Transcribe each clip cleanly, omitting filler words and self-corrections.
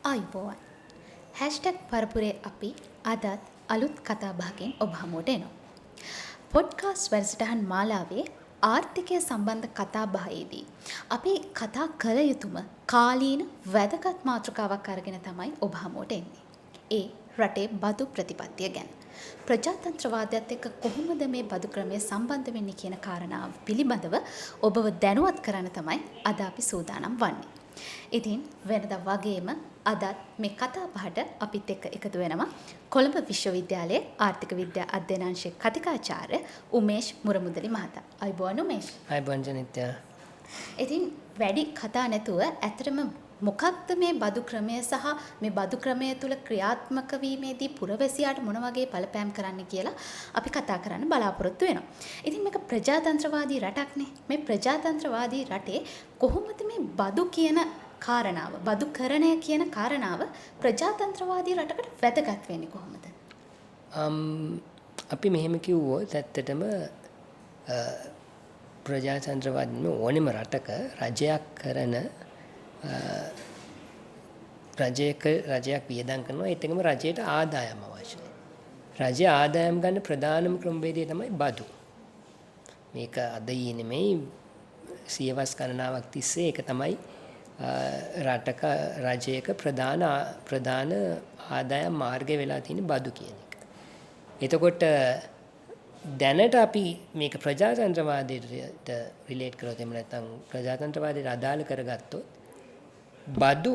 ආයුබෝවන්. පරපුරේ අපි අදත් අලුත් කතා බහකින් ඔබ හමුවට එනවා. පොඩ්කාස්ට් වැඩසටහන් මාලාවේ ආර්ථිකය සම්බන්ධ කතා බහේදී අපි කතා කළ යුතුම කාලීන වැදගත් මාතෘකාවක් අරගෙන තමයි ඔබ හමුවට එන්නේ. ඒ රටේ බදු ප්‍රතිපත්තිය ගැන. ප්‍රජාතන්ත්‍රවාදයත් එක්ක කොහොමද මේ බදු ක්‍රමය සම්බන්ධ වෙන්නේ කියන කාරණාව පිළිබඳව ඔබව දැනුවත් කරන්න තමයි අද අපි සූදානම් වන්නේ. ඉතින් වෙනදා වගේම අදත් මේ කතා බහට අපිත් එක්ක එකතු වෙනවා කොළඹ විශ්වවිද්‍යාලයේ ආර්ථික විද්‍යා අධ්‍යනාංශයේ කතිකාචාර්ය උමේෂ් මුරමුදලි මහතා. අයබෝවන් උමේෂ්. අයබෝවන් ජනිත්‍යා. ඉතින් වැඩි කතා නැතුව ඇත්තටම මොකක්ද මේ බදු ක්‍රමය සහ මේ බදු ක්‍රමය තුල ක්‍රියාත්මක වීමේදී පුරවැසියාට මොන වගේ බලපෑම් කරන්න කියලා අපි කතා කරන්න බලාපොරොත්තු වෙනවා. ඉතින් මේක ප්‍රජාතන්ත්‍රවාදී රටක්නේ. මේ ප්‍රජාතන්ත්‍රවාදී රටේ කොහොමද මේ බදු කියන කාරණාව, බදුකරණය කියන කාරණාව ප්‍රජාතන්ත්‍රවාදී රටකට වැදගත් වෙන්නේ කොහොමද? අපි මෙහෙම කිව්වොත් ඇත්තටම ප්‍රජාතන්ත්‍රවාදීම ඕනෙම රටක රජයක් කරන රජයක් වියදම් කරනවා. ඒත් එක්කම රජයට ආදායම අවශ්‍යයි. රජය ආදායම් ගන්න ප්‍රධානම ක්‍රමවේදය තමයි බදු. මේක අද ඊ නෙමෙයි සියවස් ගණනාවක් තිස්සේ ඒක තමයි රටක රජයක ප්‍රධාන ආදායම් මාර්ගය වෙලා තියෙන බදු කියන එක. එතකොට දැනට අපි මේක ප්‍රජාතන්ත්‍රවාදයට රිලේට් කරොත් එහෙම නැත්නම් ප්‍රජාතන්ත්‍රවාදයට අදාළ කරගත්තොත් බදු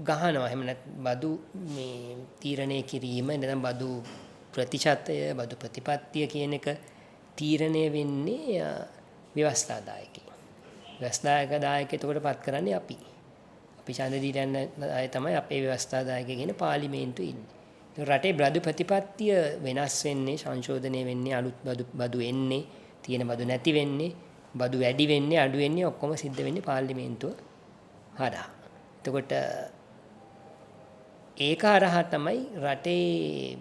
ගහනවා එහෙම නැත්නම් බදු මේ තීරණය කිරීම නැත්නම් බදු ප්‍රතිශතය බදු ප්‍රතිපත්තිය කියන එක තීරණය වෙන්නේ ව්‍යවස්ථාදායකයි. ව්‍යවස්ථාදායක එතකොට පත් කරන්නේ අපි ඡන්ද දීලා යන අය තමයි අපේ ව්‍යවස්ථාදායක කියන පාර්ලිමේන්තුවේ ඉන්නේ. රටේ බදු ප්‍රතිපත්තිය වෙනස් වෙන්නේ, සංශෝධනය වෙන්නේ, අලුත් බදු එන්නේ, තියෙන බදු නැති වෙන්නේ, බදු වැඩි වෙන්නේ, අඩු වෙන්නේ ඔක්කොම සිද්ධ වෙන්නේ පාර්ලිමේන්තුව හරහා. එතකොට ඒක හරහා තමයි රටේ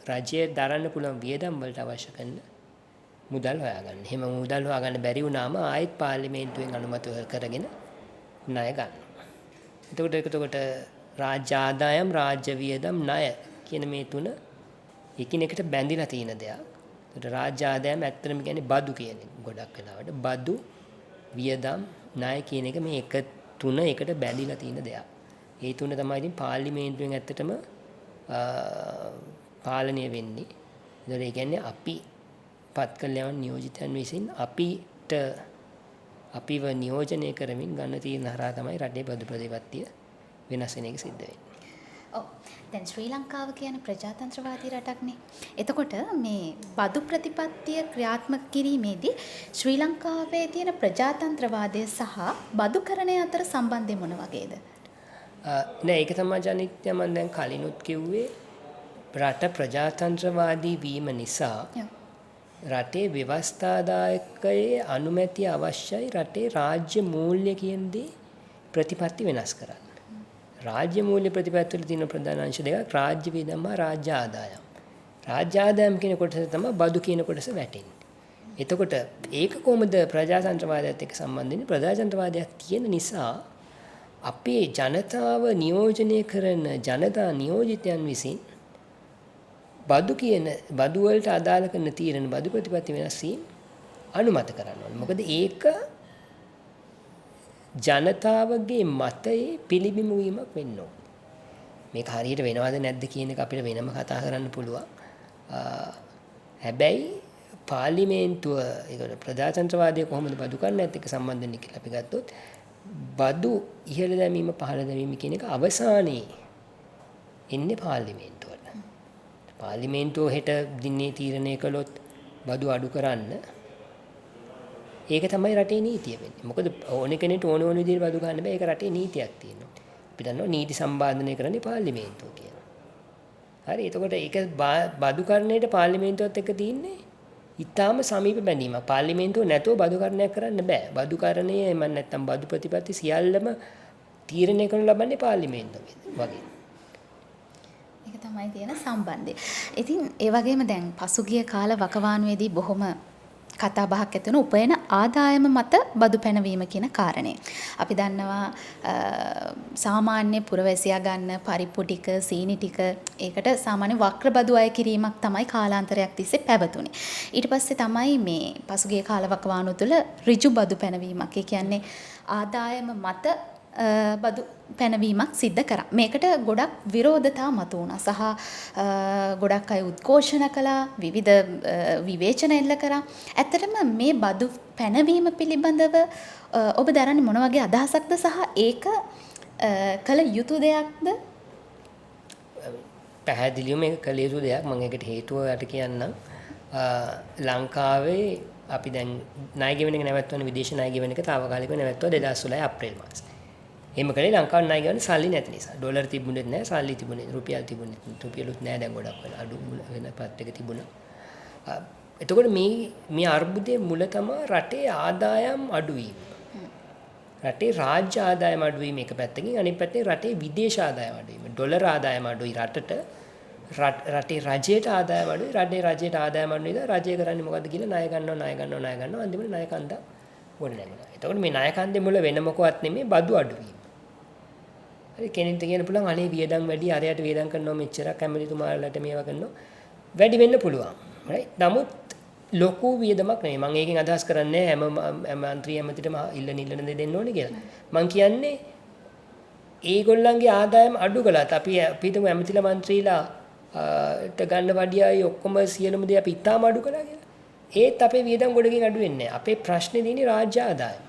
රජය දරන්න පුළුවන් වියදම් වලට අවශ්‍ය කරන මුදල් හොයාගන්න. එහෙම මුදල් හොයාගන්න බැරි වුණාම ආයෙත් පාර්ලිමේන්තුවෙන් අනුමත කරගෙන ණය ගන්නවා. එතකොට රාජ්‍ය ආදායම්, රාජ්‍ය වියදම්, ණය කියන මේ තුන එකිනෙකට බැඳිලා තියෙන දෙයක්. එතකොට රාජ්‍ය ආදායම් ඇත්තටම කියන්නේ බදු කියන එක. ගොඩක් වෙලාවට බදු, වියදම්, ණය කියන එක මේ එක තුන එකට බැඳිලා තියෙන දෙයක්. ඒ තුන තමයි ඉතින් පාර්ලිමේන්තුවෙන් ඇත්තටම පාලනය වෙන්නේ. ඒතකොට ඒ කියන්නේ අපි පත් කළ යන නියෝජිතයන් විසින් අපිව නියෝජනය කරමින් ගන්න තියෙන හරහා තමයි රටේ බදු ප්‍රතිපත්තිය වෙනස් වෙන එක සිද්ධ වෙන්නේ. ඔව්. දැන් ශ්‍රී ලංකාව කියන්නේ ප්‍රජාතන්ත්‍රවාදී රටක්නේ. එතකොට මේ බදු ප්‍රතිපත්තිය ක්‍රියාත්මක කිරීමේදී ශ්‍රී ලංකාවේ තියෙන ප්‍රජාතන්ත්‍රවාදය සහ බදුකරණය අතර සම්බන්ධය මොන වගේද? නෑ ඒක තමයි ජනිත්‍ය මම දැන් කලිනුත් කිව්වේ රට ප්‍රජාතන්ත්‍රවාදී වීම නිසා රටේ ව්‍යවස්ථාදායකයේ අනුමැතිය අවශ්‍යයි රටේ රාජ්‍ය මූල්‍ය කියන දේ ප්‍රතිපත්ති වෙනස් කරන්න. රාජ්‍ය මූල්‍ය ප්‍රතිපත්ති වල තියෙන ප්‍රධාන අංශ දෙකක් රාජ්‍ය වියදම් හා රාජ්‍ය ආදායම්. රාජ්‍ය ආදායම් කියන කොටස තමයි බදු කියන කොටස වැටෙන්නේ. එතකොට ඒක කොහොමද ප්‍රජාතන්ත්‍රවාදයත් එක්ක සම්බන්ධ වෙන්නේ? ප්‍රජාතන්ත්‍රවාදයක් තියෙන නිසා අපේ ජනතාව නියෝජනය කරන ජනතා නියෝජිතයන් විසින් බදු වලට අදාළ කරන තීරණ බදු ප්‍රතිපත්ති වෙනස් වීම අනුමත කරන්න ඕනේ. මොකද ඒක ජනතාවගේ මතයේ පිළිබිඹු වීමක් වෙන්න ඕනේ. මේක හරියට වෙනවද නැද්ද කියන එක අපිට වෙනම කතා කරන්න පුළුවන්. හැබැයි පාර්ලිමේන්තුව ඒකට ප්‍රජාතන්ත්‍රවාදය කොහොමද බදු කරන්නත් එක්ක සම්බන්ධ වෙන්නේ කියලා අපි ගත්තොත් බදු ඉහළ දැමීම පහළ දැමීම කියන එක අවසානයේ එන්නේ පාර්ලිමේන්තුවට. පාර්ලිමේන්තුව හෙට දිනේ තීරණය කළොත් බදු අඩු කරන්න ඒක තමයි රටේ නීතිය වෙන්නේ. මොකද ඕන කෙනෙක් ඕන විදිහට බදු ගන්න බෑ. ඒක රටේ නීතියක් තියෙනවා. අපි දන්නවා නීති සම්පාදනය කරන්නේ පාර්ලිමේන්තුව කියලා. හරි. එතකොට ඒක බදුකරණයට පාර්ලිමේන්තුවත් එක්ක තියෙන්නේ ඊටාම සමීප බැඳීමක්. පාර්ලිමේන්තුව නැතුව බදුකරණයක් කරන්න බෑ. බදුකරණය එමන් නැත්තම් බදු ප්‍රතිපත්ති සියල්ලම තීරණය කරනු ලබන්නේ පාර්ලිමේන්තුව වගේ. ඒක තමයි තියෙන සම්බන්ධය. ඉතින් ඒ වගේම දැන් පසුගිය කාල වකවානුවේදී බොහොම කතාබහක් ඇති වෙන උපයන ආදායම මත බදු පැනවීම කියන කාරණේ. අපි දන්නවා සාමාන්‍ය පුරවැසියා ගන්න පරිප්පු ටික, සීනි ටික ඒකට සාමාන්‍ය වක්‍ර බදු අය කිරීමක් තමයි කාලාන්තරයක් තිස්සේ පැවතුනේ. ඊට පස්සේ තමයි මේ පසුගිය කාලවකවානුව තුළ ඍජු බදු පැනවීමක්. ඒ කියන්නේ ආදායම මත බදු පැනවීමක් සිද්ධ කරා. මේකට ගොඩක් විරෝධතා මතුවුණා සහ ගොඩක් අය උද්ඝෝෂණ කළා, විවිධ විවේචන එල්ල කරා. ඇත්තටම මේ බදු පැනවීම පිළිබඳව ඔබ දරන්නේ මොන වගේ අදහසක්ද සහ ඒක කළ යුතු දෙයක්ද? පැහැදිලිවම ඒක කළ යුතු දෙයක්. මම ඒකට හේතුව යට කියන්නම්. ලංකාවේ අපි දැන් ණය ගෙවන එක නැවැත්වන විදේශ ණය ගෙවන එක తాවකාලිකව නැවැත්තුවා 2016 අප්‍රේල් මාසේ. එහෙම කළේ ලංකාවේ ණය ගෙවන්න සල්ලි නැති නිසා. ඩොලර් තිබුණෙත් නැහැ, සල්ලි තිබුණේ, රුපියල් තිබුණේ, රුපියලුත් නැහැ දැන් ගොඩක් වෙලා. අඩු වෙන පත් එක තිබුණා. එතකොට මේ අර්බුදයේ මුල තමයි රටේ ආදායම් අඩුවීම. රටේ රාජ්‍ය ආදායම අඩුවීම එක පැත්තකින්, අනිත් පැත්තෙන් රටේ විදේශ ආදායම අඩුවීම. ඩොලර් ආදායම අඩුයි රටට. රටේ රජයට ආදායම අඩුයි. රටේ රජයට ආදායම අඩු නිසා රජය කරන්නේ මොකද්ද කියලා ණය ගන්නවා. අන්තිමට ණය කන්ද ගොඩ නැගෙනවා. එතකොට මේ ණය කන්දේ මුල වෙන මොකවත් නෙමෙයි බදු අඩුවීම. හරි කෙනෙක්ට කියන්න පුළුවන් අනේ වියදම් වැඩි, අරයට වියදම් කරනවා මෙච්චරක්, ඇමතිතුමාලට මේවා කරනවා. වැඩි වෙන්න පුළුවන්. right? නමුත් ලොකු වියදමක් නෙමෙයි. මම ඒකෙන් අදහස් කරන්නේ හැම මන්ත්‍රී ඇමතිටම ඉල්ලන දෙන්න ඕනේ කියලා. මම කියන්නේ ඒගොල්ලන්ගේ ආදායම අඩු කළාත් අපි හිතමු ඇමතිලා මන්ත්‍රීලා ට ගන්න වඩියයි ඔක්කොම සියලුම දේ අපි ඉතාම අඩු කළා කියලා. ඒත් අපේ වියදම් ගොඩකින් අඩු වෙන්නේ නැහැ. අපේ ප්‍රශ්නේ තියෙන්නේ රාජ්‍ය ආදායම.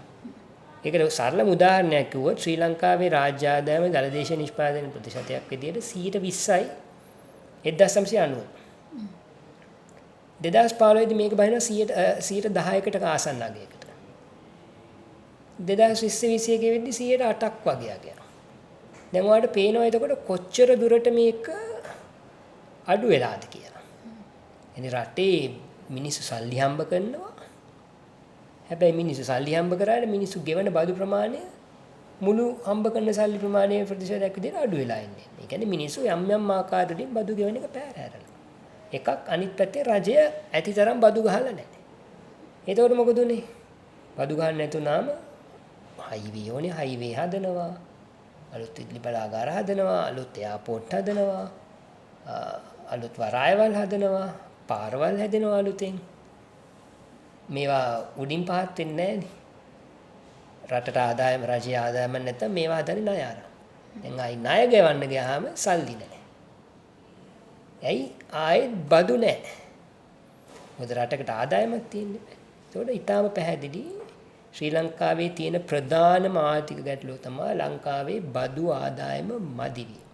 ඒකට සරලම උදාහරණයක් කිව්වොත් ශ්‍රී ලංකාවේ රාජ්‍ය ආදායම දලදේශීය නිෂ්පාදන ප්‍රතිශතයක් විදිහට 20%යි 1990. 2015 දී මේක බහිනවා 10%කට ආසන්න අගයකට. 2020 වෙද්දී 8%ක් වගේ අගයක්. දැන් ඔයාලට පේනවා එතකොට කොච්චර දුරට මේක අඩු වෙලාද කියලා. එනි රටේ මිනිස්සු සල්ලි හම්බ කරනවා. හැබැයි මිනිස්සු සල්ලි හම්බ කරාට මිනිස්සු ගෙවන බදු ප්‍රමාණය මුළු හම්බ කරන සල්ලි ප්‍රමාණය ප්‍රතිශතයක් විදිහට අඩු වෙලා ඉන්නේ. ඒ කියන්නේ මිනිස්සු යම් ආකාරයකින් බදු ගෙවන එක පැහැරලා. එකක් අනිත් පැත්තේ රජය ඇතිතරම් බදු ගහලා නැහැ. එතකොට මොකද උනේ? බදු ගහන්න නැතුණාම හයිවේ හදනවා. අලුත් ඉඩලි බලාගාර හදනවා, අලුත් එයාපෝට් හදනවා. අලුත් වරායවල් හදනවා, පාරවල් හැදෙනවා අලුතෙන්. මේවා උඩින් පහත් වෙන්නේ නැහැනේ. රටට ආදායම රජයේ ආදායම නැත්නම් මේවා හදන්නේ ණය අරන්. දැන් ආයි ණය ගෙවන්න ගියාම සල්ලි නැහැ. ඇයි ආයෙත් බදු නැහැ. මොකද රටකට ආදායමක් තියෙන්නේ. ඒකට ඊටාම පැහැදිලි ශ්‍රී ලංකාවේ තියෙන ප්‍රධානම ආර්ථික ගැටලුව තමයි ලංකාවේ බදු ආදායම මදි වීම.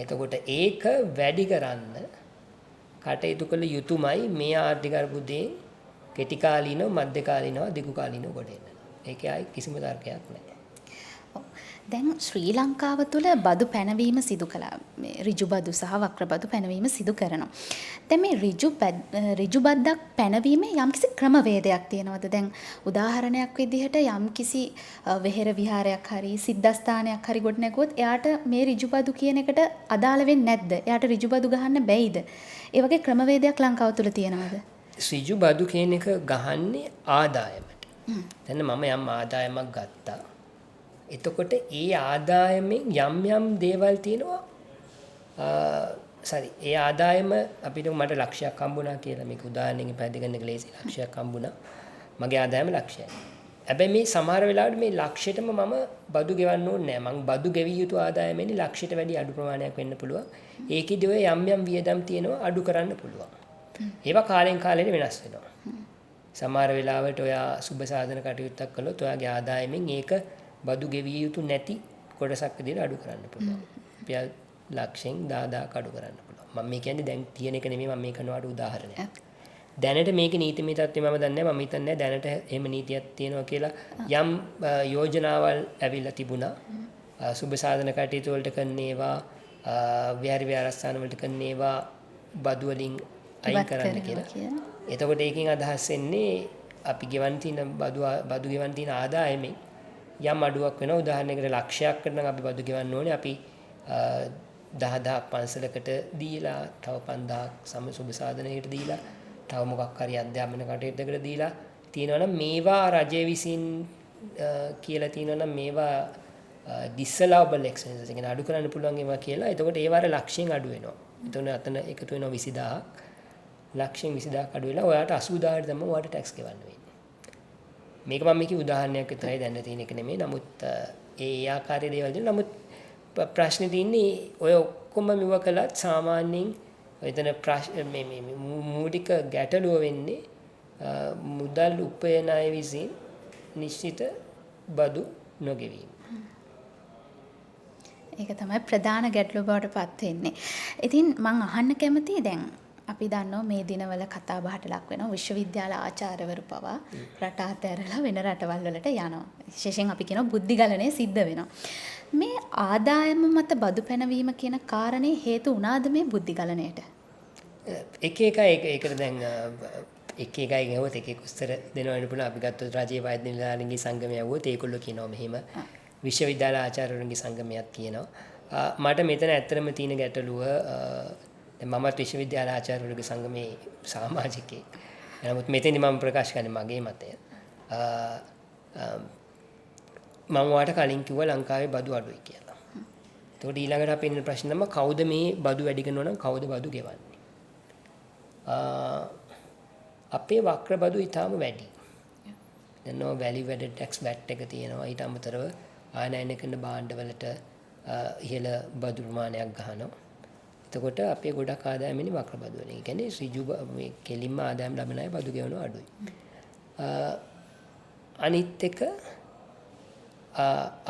එතකොට ඒක වැඩි කරන්න කටයුතු කළ යුතුමයි මේ ආර්ථික අර්බුදයෙන් කෙටි කාලීනව, මධ්‍ය කාලීනව, දිගු කාලීනව කොට එන්න. ඒකේ ආයි කිසිම තර්කයක් නැහැ. දැන් ශ්‍රී ලංකාව තුළ බදු පැනවීම සිදු කළා. මේ ඍජු බදු සහ වක්‍ර බදු පැනවීම සිදු කරනවා. දැන් මේ ඍජු බද්දක් පැනවීමේ යම්කිසි ක්‍රමවේදයක් තියෙනවද? දැන් උදාහරණයක් විදිහට යම්කිසි වෙහෙර විහාරයක් හරි සිද්ධාස්ථානයක් හරි ගොඩ නැගුවොත් එයාට මේ ඍජු බදු කියන එකට අදාළ වෙන්නේ නැද්ද? එයාට ඍජු බදු ගහන්න බැයිද? ඒ වගේ ක්‍රමවේදයක් ලංකාව තුළ තියෙනවද? ඍජු බදු කියන එක ගහන්නේ ආදායමට. දැන් මම යම් ආදායමක් ගත්තා. එතකොට ඒ ආදායමෙන් යම් දේවල් තියෙනවා. ඒ ආදායම අපිට මට ලක්ෂයක් හම්බුණා කියලා මේක උදාහරණයකින් පැහැදිලි කරන්න ලේසි. ලක්ෂයක් හම්බුණා. මගේ ආදායම ලක්ෂයයි. හැබැයි මේ සමහර වෙලාවට මේ ලක්ෂයටම මම බදු ගෙවන්න ඕනේ නැහැ. මම බදු ගෙවිය යුතු ආදායමෙන් ලක්ෂයට වැඩි අඩු ප්‍රමාණයක් වෙන්න පුළුවන්. ඒකෙදි ඔය යම් වියදම් තියෙනවා අඩු කරන්න පුළුවන්. ඒවා කාලෙන් කාලෙට වෙනස් වෙනවා. සමහර වෙලාවට ඔයා සුබ සාධන කටයුත්තක් කළොත් ඔයාගේ ආදායමෙන් ඒක බදු ගෙවිය යුතු නැති කොටසක් විදිහට අඩු කරන්න පුළුවන්. රුපියල් ලක්ෂෙන් 10000ක් අඩු කරන්න පුළුවන්. මම මේ කියන්නේ දැන් තියෙන එක නෙමෙයි මම මේ කරනවාට උදාහරණයක්. දැනට මේක නීතිමය තත්ත්වය මම දන්නේ නැහැ. මම හිතන්නේ දැනට එහෙම නීතියක් තියෙනවා කියලා යම් යෝජනාවල් ඇවිල්ලා තිබුණා. සුබ සාධන කටයුතු වලට කරන ඒවා, විහාර විහාරස්ථාන වලට කරන ඒවා බදු වලින් අයින් කරන්න කියලා. එතකොට ඒකෙන් අදහස් වෙන්නේ අපි ගෙවන්න තියෙන බදු ගෙවන්න තියෙන ආදායමෙන් යම් අඩුවක් වෙනවා. උදාහරණයකට ලක්ෂයක් නම් අපි බදු ගෙවන්න ඕනේ. අපි 10000ක් පන්සලකට දීලා, තව 5000ක් සුබ සාධනයකට දීලා තව මොකක් හරි අධ්‍යාපන කටයුත්තකට දීලා තියෙනවා නම් මේවා රජය විසින් කියලා තියෙනවා නම් මේවා disallowable expenses කියන අඩු කරන්න පුළුවන් ඒවා කියලා. එතකොට ඒ වාර ලක්ෂයෙන් අඩු වෙනවා. එතකොට අතන එකතු වෙනවා 20000ක්. ලක්ෂයෙන් 20000ක් අඩු වෙලා ඔයාට 80000ට තමයි ඔයාට ටැක්ස් ගෙවන්න වෙන්නේ. මේක මම මේකේ උදාහරණයක් විතරයි දැන්න තියෙන එක නෙමෙයි. නමුත් ඒ ආකාරයේ දේවල් දෙන නමුත් ප්‍රශ්නේ තියෙන්නේ ඔය ඔක්කොම මෙව කළත් සාමාන්‍යයෙන් එතන මේ මූලික ගැටලුව වෙන්නේ මුදල් උපයන අය විසින් නිශ්චිත බදු නොගෙවීම. ඒක තමයි ප්‍රධාන ගැටලුව බවට පත් වෙන්නේ. ඉතින් මම අහන්න කැමතියි දැන් අපි දන්නවා මේ දිනවල කතා බහට ලක් වෙනවා විශ්වවිද්‍යාල ආචාර්යවරු පවා රට අතහැරලා වෙන රටවල් වලට යනවා. විශේෂයෙන් අපි කියනවා බුද්ධිගලණය සිද්ධ වෙනවා. මේ ආදායම මත බදු පැනවීම කියන කාරණේ හේතු වුණාද මේ බුද්ධිගලණයට? එක ඒකට දැන් එක එකයි ගහුවොත් එක එක උත්තර දෙනවා වෙන පුළුවන්. අපි ගත්තොත් රජයේ වෛද්‍ය නිලධාරීන්ගේ සංගමය වුවොත් ඒගොල්ලෝ කියනවා මෙහෙම. විශ්වවිද්‍යාල ආචාර්යවරුන්ගේ සංගමයක් කියනවා. මට මෙතන ඇත්තටම තියෙන ගැටලුව මමත් විශ්වවිද්‍යාල ආචාර්යවරුන්ගේ සංගමේ සමාජිකයෙක්. නමුත් මෙතනදි මම ප්‍රකාශ කරන්නේ මගේ මතය. මම ඔයාලට කලින් කිව්වා ලංකාවේ බදු අඩුයි කියලා. ඒකට ඊළඟට අපි ඉන්න ප්‍රශ්න තමයි කවුද මේ බදු වැඩි කරනවා නම් කවුද බදු ගෙවන්නේ? අපේ වක්‍ර බදු ඊටාම වැඩි. දැන් නෝ වැලියු ඇඩඩ් ටැක්ස් VAT එක තියෙනවා. ඊට අමතරව ආනයන කරන භාණ්ඩවලට ඉහළ බදු ප්‍රමාණයක් ගහනවා. එතකොට අපේ ගොඩක් ආදායම එන්නේ වක්‍ර බදු වලින්. ඒ කියන්නේ ඍජු මේ කෙලින්ම ආදායම් ලබන අය බදු ගෙවනවා අඩුයි. අනිත් එක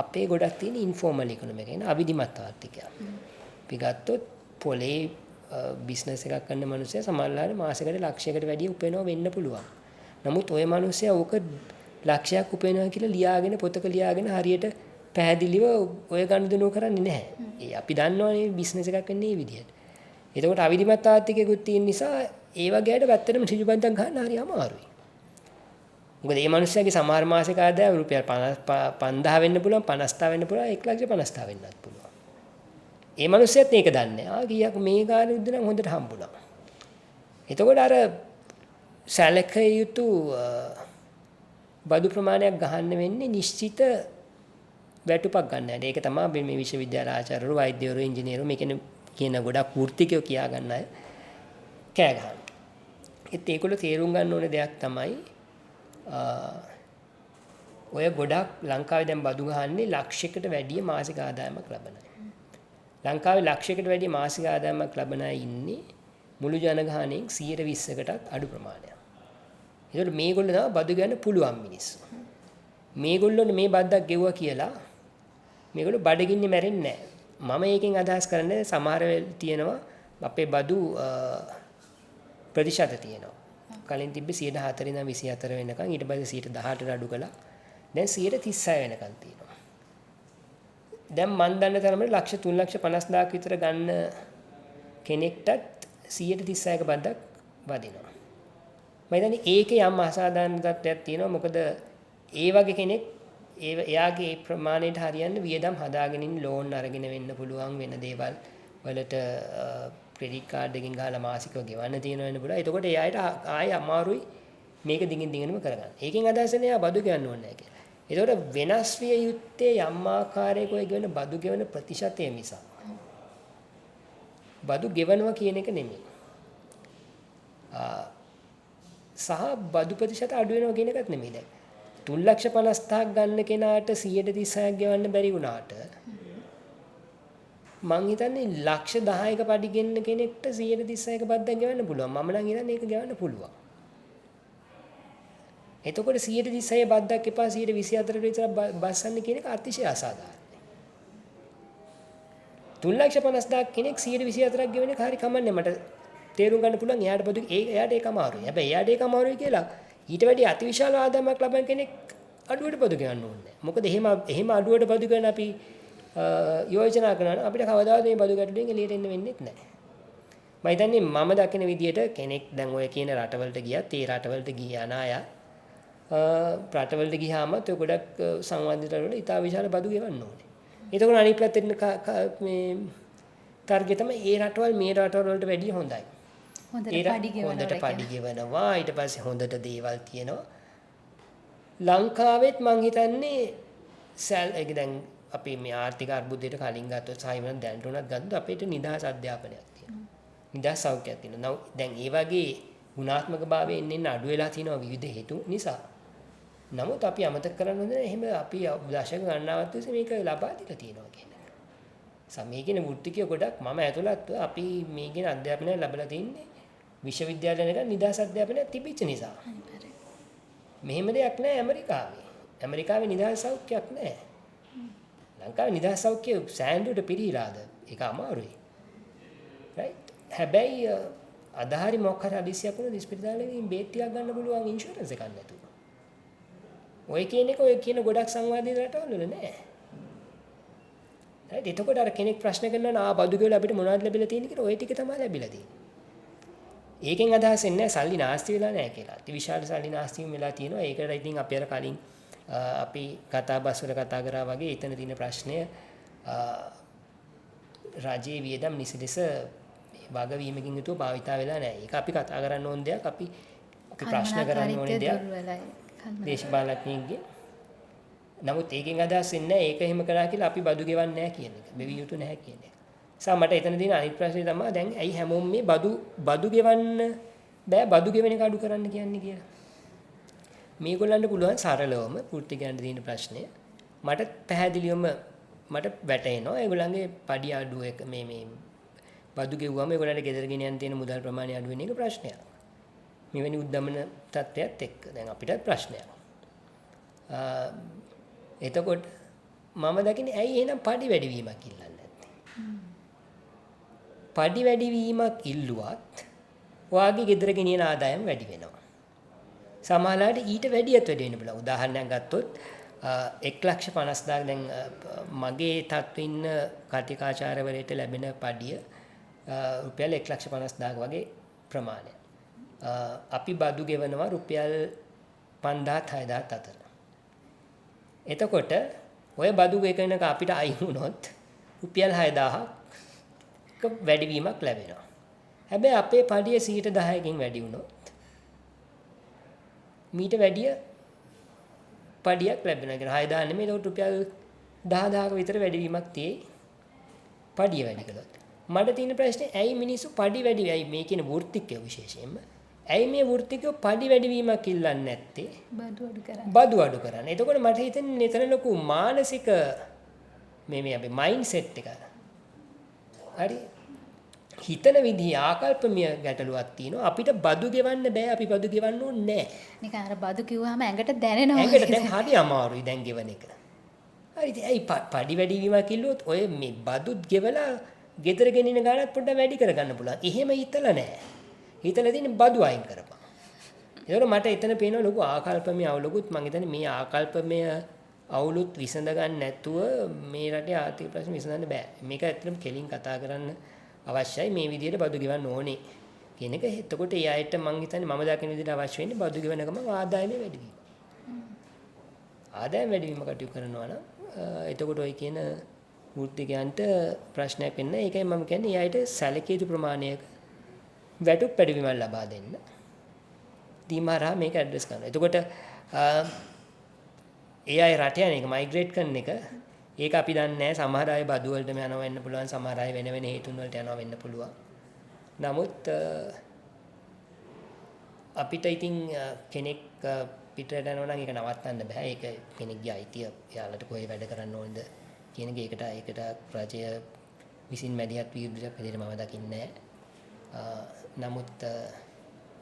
අපේ ගොඩක් තියෙන ඉන්ෆෝමල් ඉකොනොමි එක. කියන්නේ අවිධිමත් ආර්ථිකය. අපි ගත්තොත් පොලේ බිස්නස් එකක් කරන මිනිස්සයා සමහරවිට මාසෙකට ලක්ෂයකට වැඩිය උපයනවා වෙන්න පුළුවන්. නමුත් ওই මිනිස්සයා ඕක ලක්ෂයක් උපයනවා කියලා ලියාගෙන පොතක ලියාගෙන හරියට පැහැදිලිව ඔය ගනුදෙනුව කරන්නේ නැහැ. ඒ අපි දන්නවනේ බිස්නස් එකක් වෙන්නේ මේ විදිහට. එතකොට අවිධිමත් ආර්ථිකයකුත් තියෙන නිසා ඒ වගේ අයට පැත්තටම ඍජුබන්දක් ගන්න හරි අමාරුයි. මොකද මේ මිනිස්සයාගේ සමහර මාසික ආදායම රුපියල් 5000 වෙන්න පුළුවන් 50000 වෙන්න පුළුවන් 1,50,000 වෙන්නත් පුළුවන්. ඒ මිනිස්සෙත් මේක දන්නේ. කීයක් මේ කාලේ උද්ද නම් හොඳට හම්බුණා. එතකොට අර සැලකිය යුතු බදු ප්‍රමාණයක් ගහන්න වෙන්නේ නිශ්චිත වැටුපක් ගන්න හැටි. ඒක තමයි මේ විශ්වවිද්‍යාල ආචාර්යවරු, වෛද්‍යවරු, ඉංජිනේරු මේ කියන ගොඩක් වෘත්තිකයෝ කියා ගන්න අය කෑ ගහනවා. ඒගොල්ලෝ තේරුම් ගන්න ඕනේ දෙයක් තමයි ඔය ගොඩක් ලංකාවේ දැන් බදු ගහන්නේ ලක්ෂයකට වැඩිය මාසික ආදායමක් ලබන අය. ලංකාවේ ලක්ෂයකට වැඩිය මාසික ආදායමක් ලබන අය ඉන්නේ මුළු ජනගහනයෙන් 120කටත් අඩු ප්‍රමාණයක්. ඒකට මේගොල්ලෝ තමයි බදු ගන්න පුළුවන් මිනිස්සු. මේගොල්ලෝ මේ බද්දක් ගෙවුවා කියලා මේගොල්ලෝ බඩගින්නේ මැරෙන්නේ නැහැ. මම ඒකෙන් අදහස් කරන්නේ සමහර තියෙනවා අපේ බදු ප්‍රතිශත තියෙනවා. කලින් තිබ්බේ 104 ඉඳන් 24 වෙනකන් ඊට පස්සේ 18ට අඩු කළා. දැන් 36 වෙනකන් තියෙනවා. දැන් මන් දන්න තරමට ලක්ෂ 3,50,000ක් විතර ගන්න කෙනෙක්ටත් 136ක බද්දක් වදිනවා. මම හිතන්නේ ඒකේ යම් අසාධාරණ තත්ත්වයක් තියෙනවා. මොකද ඒ වගේ කෙනෙක් එයාගේ ප්‍රමාණයට හරියන්න වියදම් හදාගෙන ඉන්න ලෝන් අරගෙන වෙන්න පුළුවන් වෙන දේවල් වලට ක්‍රෙඩිට් කාඩ් එකකින් ගහලා මාසිකව ගෙවන්න තියෙන වෙන්න පුළුවන්. එතකොට එයාට ආයෙ අමාරුයි මේක දිගින් දිගටම කරගන්න. ඒකෙන් අදහස් නැහැ එයා බදු ගෙවන්න ඕනේ නැහැ කියලා. එතකොට වෙනස් විය යුත්තේ යම් ආකාරයක ඔය ගෙවන බදු ගෙවන ප්‍රතිශතය මිසක් බදු ගෙවනවා කියන එක නෙමෙයි. සහ බදු ප්‍රතිශත අඩු වෙනවා කියන එකත් නෙමෙයි. දැන් 3,50,000ක් ගන්න කෙනාට 136ක් ගෙවන්න බැරි වුණාට මං හිතන්නේ ලක්ෂ 10ක පඩි ගෙන්න කෙනෙක්ට 136ක බද්දක් ගෙවන්න පුළුවන්. මම නම් හිතන්නේ ඒක ගෙවන්න පුළුවන්. එතකොට 136 බද්දක් එපා 124ට විතර බස්සන්න කියන එක අතිශය අසාධාරණයි. 3,50,000ක් කෙනෙක් 124ක් ගෙවන එක හරි කමන්නේ. මට තේරුම් ගන්න පුළුවන් එයාට බදු එයාට ඒක අමාරුයි. හැබැයි එයාට ඒක අමාරුයි කියලා ඊට වැඩි අතිවිශාල ආදායමක් ලබන කෙනෙක් අඩුවට බදු ගෙවන්න ඕනේ. මොකද එහෙම අඩුවට බදු ගෙවන අපි යෝජනා කරනවා අපිට කවදාවත් මේ බදු ගැටලුවෙන් එළියට එන්න වෙන්නේ නැහැ. මම හිතන්නේ මම දකින විදිහට කෙනෙක් දැන් ඔය කියන රටවලට ගියත් ඒ රටවලට ගියා නාය රටවලට ගියාම ඒ ගොඩක් සංවර්ධිත වල ඉතා විශාල බදු ගෙවන්න ඕනේ. එතකොට අනිත් පැත්තෙන් මේ තර්කය තමයි ඒ රටවල් මේ රටවල් වලට වැඩිය හොඳයි. හොඳට ඒට පඩි ගෙවනවා හොඳට කියලා. පඩි ගෙවනවා. ඊට පස්සේ හොඳට දේවල් තියෙනවා. ලංකාවෙත් මං හිතන්නේ ඒක දැන් අපි මේ ආර්ථික අර්බුදයට කලින් ගත්තොත් සහ ඉවන දැනට උනත් ගත්තොත් අපිට නිදහස් අධ්‍යාපනයක් තියෙනවා. නිදහස් සෞඛ්‍යයක් තියෙනවා. දැන් ඒ වගේ ගුණාත්මක භාවය එන්න අඩු වෙලා තියෙනවා විවිධ හේතු නිසා. නමුත් අපි අමතක කරන්න ඕනේ එහෙම අපි දශක ගණනාවක් තිස්සේ මේක ලබා දීලා තියෙනවා කියන එක. සමේ කියන වෘත්තිකය ගොඩක් මම ඇතුළත් අපි මේ කියන අධ්‍යාපනය ලැබලා තින්නේ විශ්වවිද්‍යාලයක නිදහස් අධ්‍යාපනයක් තිබිච්ච නිසා. මෙහෙම දෙයක් නැහැ ඇමරිකාවේ. ඇමරිකාවේ නිදහස් සෞඛ්‍යයක් නැහැ. ලංකාවේ නිදහස් සෞඛ්‍ය සෑහෙනට පිළිහිලාද? ඒක අමාරුයි. රයිට්. හැබැයි අදාහරි මොකක් හරි අදිසියක් වුණොත් ඉස්පිරිතාලෙකින් බේත් ටිකක් ගන්න පුළුවන් ඉන්ෂුරන්ස් එකක් නැතුව. ඔය කියන එක ඔය කියන ගොඩක් සංවාදී රටවල නැහැ. හරි එතකොට අර කෙනෙක් ප්‍රශ්න කරනවා බදු ගෙවල අපිට මොනවද ලැබිලා තියෙන්නේ කියලා ඔය ටික තමයි ලැබිලා තියෙන්නේ. ඒකෙන් අදහස් එන්නේ සල්ලි නාස්ති වෙලා නැහැ කියලා. අතිවිශාල සල්ලි නාස්ති වෙලා තියෙනවා. ඒකට ඉතින් අපි අර කලින් අපි කතා බස් වල කතා කරා වගේ එතන තියෙන ප්‍රශ්නය රජයේ වියදම් නිසිලෙස වගවීමකින් යුතුව භාවිතා වෙලා නැහැ. ඒක අපි කතා කරන්න ඕන දෙයක්. අපි ප්‍රශ්න කරන්න ඕනේ දෙයක්. දේශපාලඥයින්ගේ. නමුත් ඒකෙන් අදහස් වෙන්නේ ඒක එහෙම කරා කියලා අපි බදු ගෙවන්නේ නැහැ කියන එක. මෙවි යුතු නැහැ කියන එක. මට එතන තියෙන අනිත් ප්‍රශ්නේ තමයි දැන් ඇයි හැමෝම මේ බදු ගෙවන්න බෑ බදු ගෙවෙන එක අඩු කරන්න කියන්නේ කියලා. මේගොල්ලන්ට පුළුවන් සරලවම පෘථිගයන්ට තියෙන ප්‍රශ්නය මට පැහැදිලිවම මට වැටහෙනවා ඒගොල්ලන්ගේ පඩි අඩු එක මේ බදු ගෙවුවම ඒගොල්ලන්ට ගෙදර ගෙන යන තියෙන මුදල් ප්‍රමාණය අඩු වෙන එක ප්‍රශ්නයක්. මෙවැනි උද්දමන තත්ත්වයක් එක්ක දැන් අපිටත් ප්‍රශ්නයක්. එතකොට මම දකින්නේ ඇයි එහෙනම් පඩි වැඩිවීමක් ඉල්ලන්නේ නැත්තේ? පඩි වැඩිවීමක් ඉල්ලුවත් ඔයාගේ ගෙදර ගෙනියන ආදායම වැඩි වෙනවා. සමහරවිට ඊට වැඩියත් වැඩි වෙන්න පුළුවන්. උදාහරණයක් ගත්තොත් 1,50,000 දැන් මගේ තත්ත්වෙ ඉන්න කටිකාචාර්යවරයෙක්ට ලැබෙන පඩිය රුපියල් 1,50,000 වගේ ප්‍රමාණයක්. අපි බදු ගෙවනවා රුපියල් 5,000-6,000 අතර. එතකොට ඔය බදු ගෙවනක අපිට අයින් වුණොත් රුපියල් 6,000ක වැඩිවීමක් ලැබෙනවා. හැබැයි අපේ පඩිය 10%කින් වැඩි වුණොත් මීට වැඩිය පඩියක් ලැබෙනවා. ඒක 6,000 නෙමෙයි ඒක රුපියල් 10,000ක විතර වැඩිවීමක් තියෙයි. පඩිය වැඩි කළොත්. මට තියෙන ප්‍රශ්නේ ඇයි මිනිස්සු පඩි වැඩි ඇයි මේ කියන වෘත්තිකයෝ විශේෂයෙන්ම ඇයි මේ වෘත්තිකයෝ පඩි වැඩිවීමක් ඉල්ලන්නේ නැත්තේ? බදු අඩු කරන්න. එතකොට මට හිතෙන්නේ නිතර ලොකු මානසික මේ අපේ මයින්ඩ් සෙට් එක. හරි. හිතන විදිහේ ආකල්පමය ගැටලුවක් තියෙනවා. අපිට බදු ගෙවන්න බෑ. අපි බදු ගෙවන්න ඕනේ නැහැ. නිකන් අර බදු කිව්වම ඇඟට දැනෙනවා. ඇඟට දැන් හරි අමාරුයි දැන් ගෙවන එක. හරි ඉතින් ඇයි පඩි වැඩිවීමක් කිල්ලුවොත් ඔය මේ බදුත් ගෙවලා ගෙදර ගෙනින ගානත් පොඩ්ඩක් වැඩි කරගන්න පුළුවන්. එහෙම හිතලා නැහැ. හිතලා තියෙන්නේ බදු අයින් කරපන්. ඒකට මට එතන පේන ලොකු ආකල්පමය අවුලකුත් මම හිතන්නේ මේ ආකල්පමය අවුලුත් විසඳ ගන්න නැතුව මේ රටේ ආර්ථික ප්‍රශ්න විසඳන්න බෑ. මේක ඇත්තටම කෙලින් කතා කරන්න අවශ්‍යයි මේ විදිහට බදු ගෙවන්න ඕනේ කියන එක. එතකොට ඒ අයට මම හිතන්නේ මම දකින විදිහට අවශ්‍ය වෙන්නේ බදු ගෙවන ගමන් ආදායම වැඩි වීම. ආදායම වැඩි වීම කටයුතු කරනවා නම් එතකොට ඔය කියන වෘත්තිකයන්ට ප්‍රශ්නයක් වෙන්නේ. ඒකයි මම කියන්නේ ඒ අයට සැලකිය යුතු ප්‍රමාණයක වැටුප් වැඩිවීමක් ලබා දෙන්න. දීමාරා මේක ඇඩ්‍රස් කරනවා. එතකොට ඒ අය රට යන එක මයිග්‍රේට් කරන එක ඒක අපි දන්නේ නැහැ. සමහර අය බදු වලටම යනවා වෙන්න පුළුවන්. සමහර අය වෙන වෙන හේතුන් වලට යනවා වෙන්න පුළුවන්. නමුත් අපිට ඉතින් කෙනෙක් පිටරට යනවා නම් ඒක නවත්තන්න බෑ. ඒක කෙනෙක්ගේ අයිතිය. එයාලට කොහේ වැඩ කරන්න ඕනද කියන එක ඒකට රජය විසින් මැදිහත් වී යුතුයක් විදිහට මම දකින්නේ නැහැ. නමුත්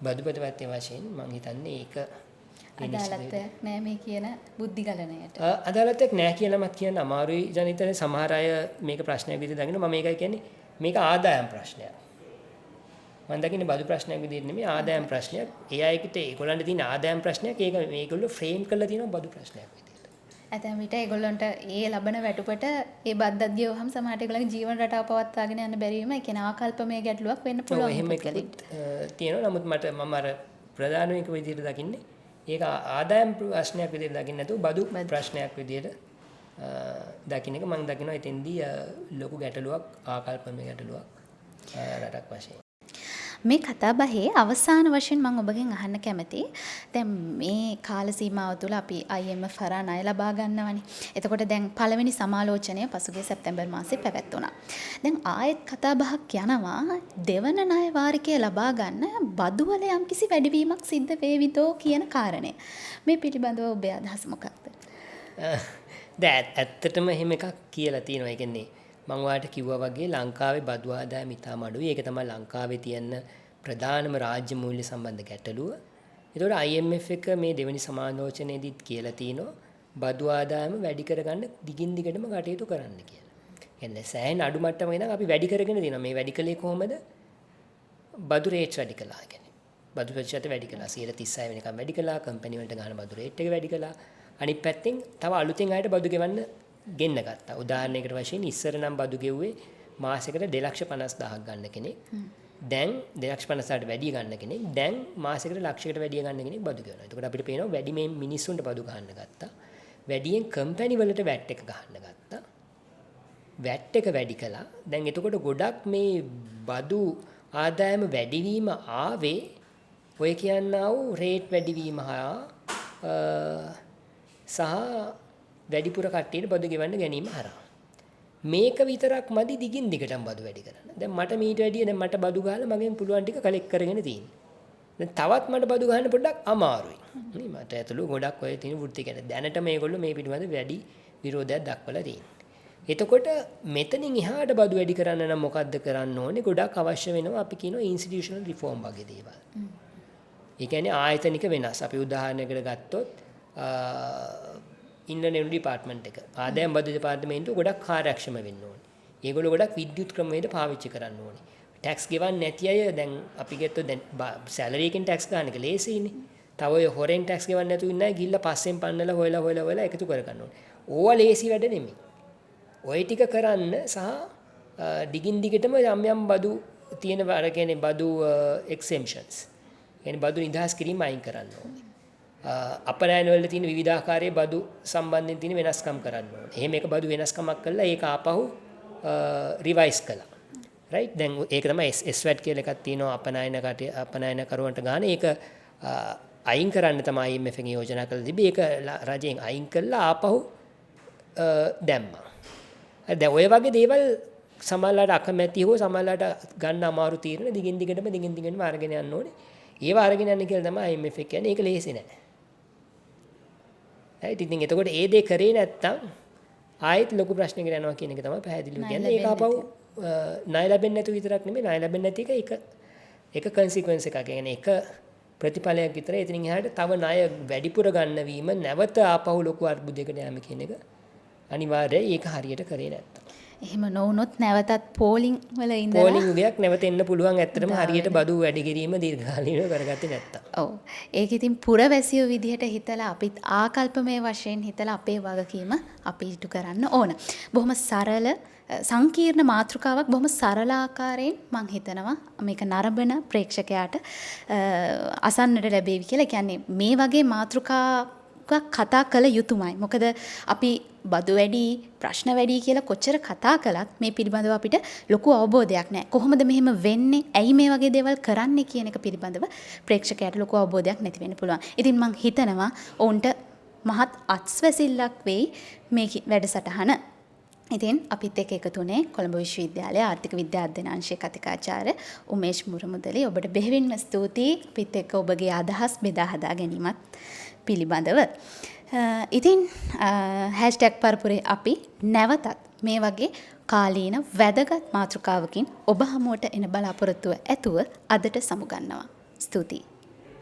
බදුපත පැත්තේ වශයෙන් මම හිතන්නේ ඒක අදාළත්වයක් නෑ මේ කියන බුද්ධිගලණයට. අදාළත්වයක් නෑ කියලාමත් කියන්න අමාරුයි ජනිතනේ. සමහර අය මේක ප්‍රශ්නයක් විදිහට දකින්න. මම මේකයි කියන්නේ මේක ආදායම් ප්‍රශ්නයක්. මම දකින්නේ බදු ප්‍රශ්නයක් විදිහට නෙමෙයි ආදායම් ප්‍රශ්නයක්. ඒ අයකට ඒගොල්ලන්ට තියෙන ආදායම් ප්‍රශ්නයක් ඒක මේගොල්ලෝ ෆ්‍රේම් කරලා තියෙනවා බදු ප්‍රශ්නයක් විදිහට. ඇතැම් විට ඒගොල්ලොන්ට ඒ ලබන වැටුපට ඒ බද්දක් ගෙවුවහම සමහරට ඒගොල්ලන්ගේ ජීවන රටාව පවත්වාගෙන යන්න බැරි වීම ඒ කියන්නේ ආකල්පමය ගැටලුවක් වෙන්න පුළුවන්. එහෙම එකකුත් තියෙනවා. නමුත් මම අර ප්‍රධාන එක විදිහට දකින්නේ ඒක ආදායම් ප්‍රශ්නයක් විදිහට දකින්න නැතුව බදු ප්‍රශ්නයක් විදිහට දකින්න එක මම දකිනවා. එතෙන්දී ලොකු ගැටලුවක් ආකල්පමය ගැටලුවක් රටක් වශයෙන්. මේ කතාබහේ අවසාන වශයෙන් මම ඔබගෙන් අහන්න කැමතියි. දැන් මේ කාල සීමාව තුළ අපි IMF හරහා ණය ලබා ගන්නවනේ. එතකොට දැන් පළවෙනි සමාලෝචනය පසුගිය සැප්තැම්බර් මාසේ පැවැත්වුණා. දැන් ආයෙත් කතාබහක් යනවා දෙවන ණය වාරිකය ලබා ගන්න බදු වල යම්කිසි වැඩිවීමක් සිද්ධ වේවිදෝ කියන කාරණය. මේ පිළිබඳව ඔබේ අදහස මොකක්ද? ඇත්තටම එහෙම එකක් කියලා තියෙනවා. ඒ කියන්නේ මම ඔයාලට කිව්වා වගේ ලංකාවේ බදු ආදායම ඉතාම අඩුයි. ඒක තමයි ලංකාවේ තියෙන ප්‍රධානම රාජ්‍ය මූල්‍ය සම්බන්ධ ගැටලුව. ඒතකොට IMF එක මේ දෙවෙනි සමාලෝචනයේදීත් කියලා තිනවා බදු ආදායම වැඩි කරගන්න දිගින් දිගටම කටයුතු කරන්න කියලා. කියන්නේ සෑහෙන අඩු මට්ටමක ඉඳන් අපි වැඩි කරගෙන තියෙනවා. මේ වැඩි කලේ කොහොමද? බදු රේට්ස් වැඩි කළා. කියන්නේ බදු ප්‍රතිශත වැඩි කළා. 36 වෙනකම් වැඩි කළා. කම්පැනි වලට ගන්න බදු රේට් එක වැඩි කළා. අනිත් පැත්තෙන් තව අලුතෙන් ආයෙත් බදු ගෙවන්න ගෙන්න ගත්තා. උදාහරණයකට වශයෙන් ඉස්සර නම් බදු ගෙව්වේ මාසෙකට 2,50,000ක් ගන්න කෙනෙක්. දැන් 2,50,000ට වැඩි ගන්න කෙනෙක්. දැන් මාසෙකට ලක්ෂයකට වැඩි ගන්න කෙනෙක් බදු ගෙවනවා. එතකොට අපිට පේනවා වැඩි මේ මිනිස්සුන්ට බදු ගන්න ගත්තා. වැඩියෙන් කම්පැනි වලට වැට් එක ගන්න ගත්තා. වැට් එක වැඩි කළා. දැන් එතකොට ගොඩක් මේ බදු ආදායම වැඩිවීම ආවේ ඔය කියන්නා වූ රේට් වැඩිවීම සහ වැඩිපුර කට්ටියට බදු ගෙවන්න ගැනීම හරහා. මේක විතරක් මදි දිගින් දිගටම බදු වැඩි කරන්න. දැන් මට මීට වැඩිය දැන් මට බදු ගහලා මගෙන් පුළුවන් ටික කලෙක්ට් කරගෙන තියෙනවා. දැන් තවත් මට බදු ගහන්න පොඩ්ඩක් අමාරුයි. නේ මට ඇතුළු ගොඩක් ඔය තියෙන වෘත්ති ගැන දැනට මේගොල්ලෝ මේ පිළිබඳ වැඩි විරෝධයක් දක්වලා තියෙනවා. එතකොට මෙතනින් එහාට බදු වැඩි කරන්න නම් මොකද්ද කරන්න ඕනේ? ගොඩක් අවශ්‍ය වෙනවා අපි කියනවා ඉන්ස්ටිටියුෂනල් රිෆෝම් වගේ දේවල්. ඒ කියන්නේ ආයතනික වෙනස්. අපි උදාහරණයකට ගත්තොත් ඉන්ඩියන් රෙවෙනියු ඩිපාර්ට්මන්ට් එක ආදායම් බදු දෙපාර්තමේන්තුව ගොඩක් කාර්යක්ෂම වෙන්න ඕනේ. ඒගොල්ලෝ ගොඩක් විද්‍යුත් ක්‍රමවේද පාවිච්චි කරන්න ඕනේ. ටැක්ස් ගෙවන්නේ නැති අය දැන් අපි ගත්තොත් දැන් සැලරි එකෙන් ටැක්ස් ගන්න එක ලේසියිනේ. තව ඔය හොරෙන් ටැක්ස් ගෙවන්නේ නැතුව ඉන්න අය ගිහිල්ලා පස්සෙන් පන්නලා හොයලා එකතු කර ගන්න ඕනේ. ඕවා ලේසි වැඩ නෙමෙයි. ඔය ටික කරන්න සහ දිගින් දිගටම යම් බදු තියෙන අර කියන්නේ බදු එක්සෙම්පෂන්ස්. කියන්නේ බදු නිදහස් කිරීම අයින් කරන්න ඕනේ. අපනයන වල තියෙන විවිධාකාරයේ බදු සම්බන්ධයෙන් තියෙන වෙනස්කම් කරන්න ඕනේ. එහෙම එක බදු වෙනස්කමක් කළා ඒක ආපහු රිවයිස් කළා. රයිට් දැන් ඒක තමයි SWAT කියලා එකක් තියෙනවා අපනයන කරුවන්ට ගන්න. ඒක අයින් කරන්න තමයි IMF එකේ යෝජනා කළා තිබේ. ඒක රජයෙන් අයින් කළා ආපහු දැම්මා. දැන් ඔය වගේ දේවල් සමහරලාට අකමැති හෝ සමහරලාට ගන්න අමාරු තීරණ දිගින් දිගටම අරගෙන යන්න ඕනේ. ඒව අරගෙන යන්න කියලා තමයි IMF එක කියන්නේ. ඒක ලේසි නෑ. right ඉතින් එතකොට ඒ දේ කරේ නැත්තම් ආයෙත් ලොකු ප්‍රශ්නයකට යනවා කියන එක තමයි පැහැදිලිව කියන්නේ. ඒක ආපහු ණය ලැබෙන්නේ නැතු විතරක් නෙමෙයි ණය ලැබෙන්නේ නැති එක consequence එකක්. කියන්නේ එක ප්‍රතිඵලයක් විතරයි. එතනින් එහාට තව ණය වැඩිපුර ගන්න වීම නැවත ආපහු ලොකු අර්බුදයකට යෑම කියන එක අනිවාර්යයි. ඒක හරියට කරේ නැත්තම්. එහෙම නොවුනොත් නැවතත් පෝලිං වල ඉඳලා පෝලිං යුගයක් නැවත එන්න පුළුවන්. ඇත්තටම හරියට බදු වැඩි කිරීම දීර්ඝකාලීනව කරගත්තේ නැත්තම්. ඔව්. ඒක ඉතින් පුරවැසියෝ විදිහට හිතලා අපිත් ආකල්පමය වශයෙන් හිතලා අපේ වගකීම අපි ඉටු කරන්න ඕන. බොහොම සරල සංකීර්ණ මාතෘකාවක් බොහොම සරල ආකාරයෙන් මම හිතනවා මේක නරඹන ප්‍රේක්ෂකයාට අසන්නට ලැබෙවි කියලා. කියන්නේ මේ වගේ මාතෘකාවක් කතා කළ යුතුමයි. මොකද අපි බදු වැඩි ප්‍රශ්න වැඩි කියලා කොච්චර කතා කළත් මේ පිළිබඳව අපිට ලොකු අවබෝධයක් නැහැ. කොහොමද මෙහෙම වෙන්නේ? ඇයි මේ වගේ දේවල් කරන්නේ කියන එක පිළිබඳව ප්‍රේක්ෂකයාට ලොකු අවබෝධයක් නැති වෙන්න පුළුවන්. ඉතින් මම හිතනවා ඔවුන්ට මහත් අත්ස්වැසිල්ලක් වෙයි මේ වැඩසටහන. ඉතින් අපිත් එක්ක එකතු වුණේ කොළඹ විශ්වවිද්‍යාලයේ ආර්ථික විද්‍යා අධ්‍යනාංශයේ කතිකාචාර්ය උමේෂ් මුරමුදලි. ඔබට බෙහෙවින්ම ස්තුතියි. අපිත් එක්ක ඔබගේ අදහස් බෙදා හදා ගැනීමත් පිළිබඳව. ඉතින් #පරපුරේ අපි නැවතත් මේ වගේ කාලීන වැදගත් මාතෘකාවකින් ඔබ හමුවට එන බලාපොරොත්තුව ඇතුව අදට සමුගන්නවා. ස්තුතියි.